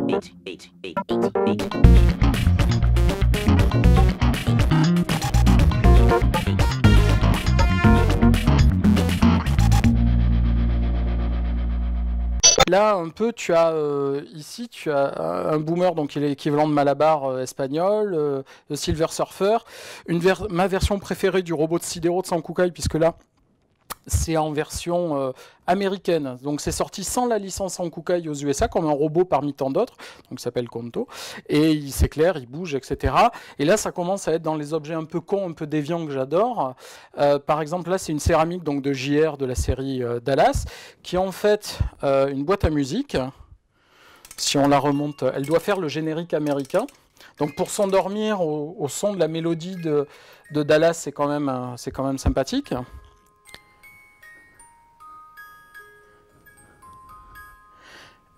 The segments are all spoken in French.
Là, un peu, tu as ici, tu as un boomer, donc il est l'équivalent de Malabar espagnol, de Silver Surfer. Ma version préférée du robot de Sidero de Sankukai, puisque là, c'est en version américaine. Donc c'est sorti sans la licence Sankukai aux USA, comme un robot parmi tant d'autres, donc il s'appelle Konto. Et il s'éclaire, il bouge, etc. Et là, ça commence à être dans les objets un peu cons, un peu déviants que j'adore. Par exemple, là, c'est une céramique donc, de JR de la série Dallas, qui est en fait une boîte à musique. Si on la remonte, elle doit faire le générique américain. Donc pour s'endormir au son de la mélodie de Dallas, c'est quand même sympathique.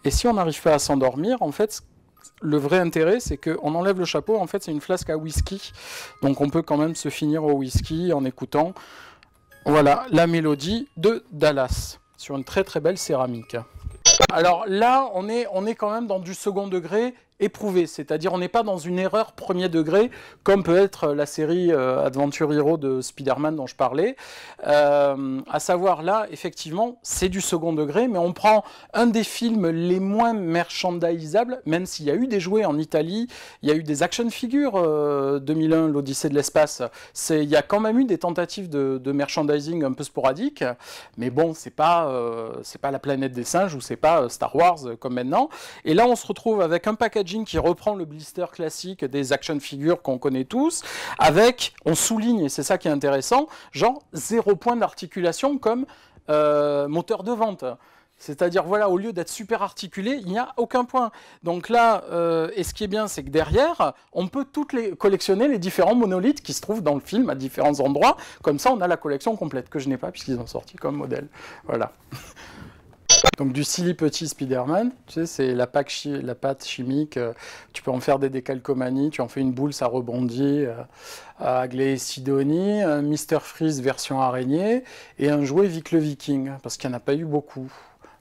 Et si on n'arrive pas à s'endormir, en fait, le vrai intérêt, c'est qu'on enlève le chapeau. En fait, c'est une flasque à whisky. Donc, on peut quand même se finir au whisky en écoutant, voilà, la mélodie de Dallas sur une très très belle céramique. Alors là, on est quand même dans du second degré éprouvé, c'est-à-dire on n'est pas dans une erreur premier degré, comme peut être la série Adventure Hero de Spider-Man dont je parlais. À savoir là, effectivement, c'est du second degré, mais on prend un des films les moins merchandisables, même s'il y a eu des jouets en Italie, il y a eu des action figures 2001, l'Odyssée de l'espace. Il y a quand même eu des tentatives de merchandising un peu sporadiques, mais bon, c'est pas la planète des singes ou c'est pas Star Wars comme maintenant. Et là, on se retrouve avec un packaging qui reprend le blister classique des action figures qu'on connaît tous, avec, on souligne, et c'est ça qui est intéressant, genre 0 point d'articulation comme moteur de vente. C'est-à-dire, voilà, au lieu d'être super articulé, il n'y a aucun point. Donc là, et ce qui est bien, c'est que derrière, on peut collectionner les différents monolithes qui se trouvent dans le film à différents endroits. Comme ça, on a la collection complète, que je n'ai pas, puisqu'ils ont sorti comme modèle. Voilà. Donc du silly petit Spider-Man, tu sais, c'est la pâte chimique, tu peux en faire des décalcomanies, tu en fais une boule, ça rebondit, Aglaé et Sidonie, un Mr. Freeze version araignée, et un jouet Vic le Viking, parce qu'il n'y en a pas eu beaucoup,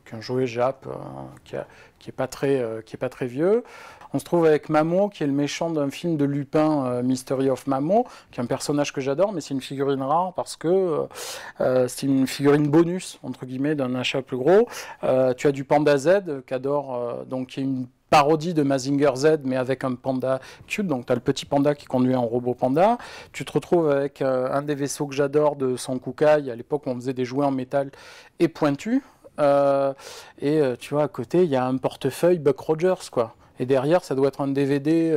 qu'un jouet Jap qui est pas très vieux. On se trouve avec Mamo, qui est le méchant d'un film de Lupin, Mystery of Mamo, qui est un personnage que j'adore, mais c'est une figurine rare parce que c'est une figurine bonus, entre guillemets, d'un achat plus gros. Tu as du Panda Z, qu'adore, donc qui est une parodie de Mazinger Z, mais avec un panda cute. Donc tu as le petit panda qui conduit un robot panda. Tu te retrouves avec un des vaisseaux que j'adore de Sankukai, à l'époque où on faisait des jouets en métal et pointus. Tu vois, à côté, il y a un portefeuille Buck Rogers, quoi. Et derrière, ça doit être un DVD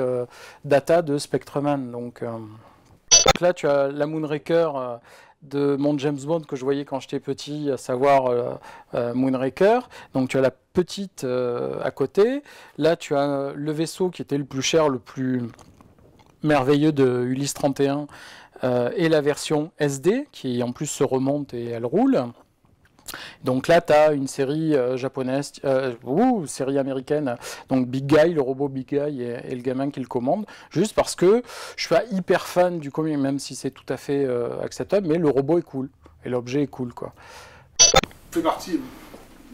data de Spectreman. Donc là, tu as la Moonraker de mon James Bond que je voyais quand j'étais petit, à savoir Moonraker. Donc tu as la petite à côté. Là, tu as le vaisseau qui était le plus cher, le plus merveilleux de Ulysse 31 et la version SD qui en plus se remonte et elle roule. Donc là, tu as une série japonaise, série américaine, donc Big Guy, le robot Big Guy et le gamin qui le commande, juste parce que je suis pas hyper fan du comic, même si c'est tout à fait acceptable, mais le robot est cool, et l'objet est cool, quoi. Tu fais partie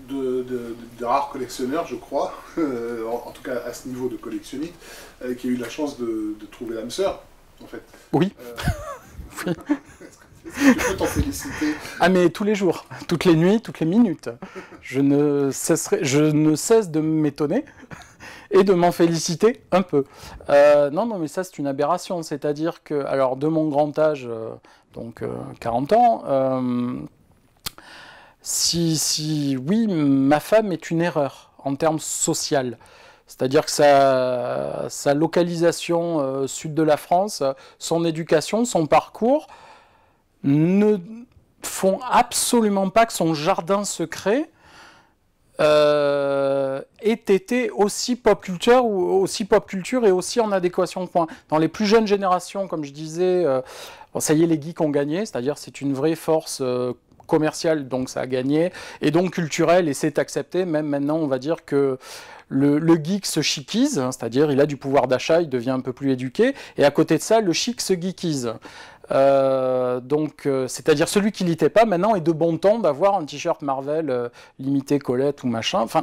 de rares collectionneurs, je crois, en tout cas à ce niveau de collectionniste, qui a eu la chance de trouver l'âme sœur, en fait. Oui. Oui. Tu peux t'en féliciter. Ah mais tous les jours, toutes les nuits, toutes les minutes. Je ne cesse de m'étonner et de m'en féliciter un peu. Non, mais ça c'est une aberration. C'est-à-dire que, alors de mon grand âge, donc 40 ans, oui, ma femme est une erreur en termes social. C'est-à-dire que sa localisation sud de la France, son éducation, son parcours, ne font absolument pas que son jardin secret ait été aussi pop culture et aussi en adéquation. Dans les plus jeunes générations, comme je disais, ça y est, les geeks ont gagné, c'est-à-dire c'est une vraie force commerciale, donc ça a gagné, et donc culturelle, et c'est accepté. Même maintenant, on va dire que le geek se chicise, c'est-à-dire il a du pouvoir d'achat, il devient un peu plus éduqué, et à côté de ça, le chic se geekise. C'est-à-dire celui qui l'était pas maintenant est de bon ton d'avoir un t-shirt Marvel limité Colette ou machin. Enfin,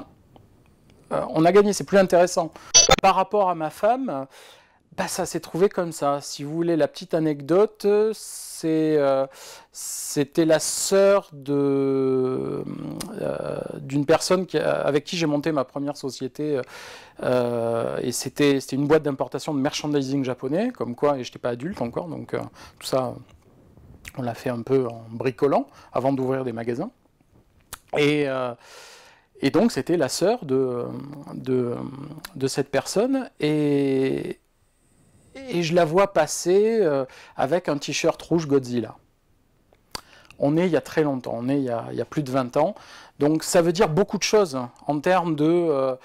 on a gagné, c'est plus intéressant. Par rapport à ma femme, bah, ça s'est trouvé comme ça. Si vous voulez la petite anecdote, c'était la sœur d'une personne avec qui j'ai monté ma première société. Et c'était une boîte d'importation de merchandising japonais, comme quoi, et je n'étais pas adulte encore, donc tout ça, on l'a fait un peu en bricolant avant d'ouvrir des magasins. Et donc, c'était la sœur de cette personne. Et je la vois passer avec un t-shirt rouge Godzilla. On est il y a très longtemps, on est il y a plus de 20 ans. Donc ça veut dire beaucoup de choses en termes de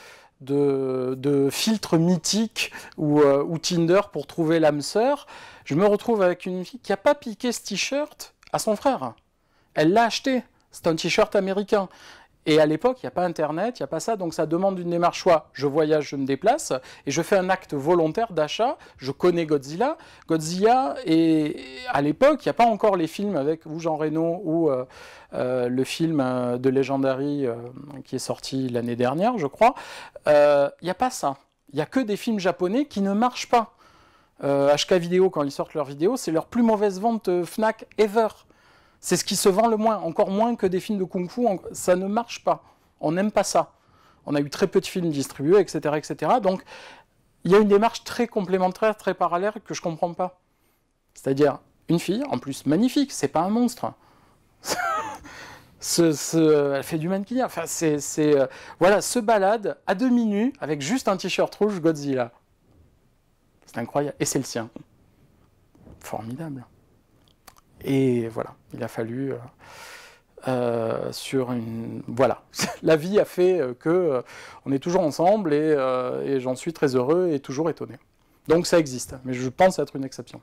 filtres mythiques ou Tinder pour trouver l'âme sœur. Je me retrouve avec une fille qui n'a pas piqué ce t-shirt à son frère. Elle l'a acheté. C'est un t-shirt américain. Et à l'époque, il n'y a pas Internet, il n'y a pas ça, donc ça demande une démarche. Soit je voyage, je me déplace, et je fais un acte volontaire d'achat. Je connais Godzilla. Godzilla, et à l'époque, il n'y a pas encore les films avec Jean Reno ou le film de Legendary qui est sorti l'année dernière, je crois. Il n'y a pas ça. Il n'y a que des films japonais qui ne marchent pas. HK Vidéo, quand ils sortent leurs vidéos, c'est leur plus mauvaise vente Fnac ever. C'est ce qui se vend le moins, encore moins que des films de kung-fu, ça ne marche pas. On n'aime pas ça. On a eu très peu de films distribués, etc., etc. Donc, il y a une démarche très complémentaire, très parallèle que je ne comprends pas. C'est-à-dire, une fille, en plus magnifique, c'est pas un monstre. Elle fait du mannequin. Enfin, voilà, se balade à demi nu avec juste un t-shirt rouge Godzilla. C'est incroyable. Et c'est le sien. Formidable. Et voilà, il a fallu voilà, la vie a fait que on est toujours ensemble et j'en suis très heureux et toujours étonné. Donc ça existe, mais je pense être une exception.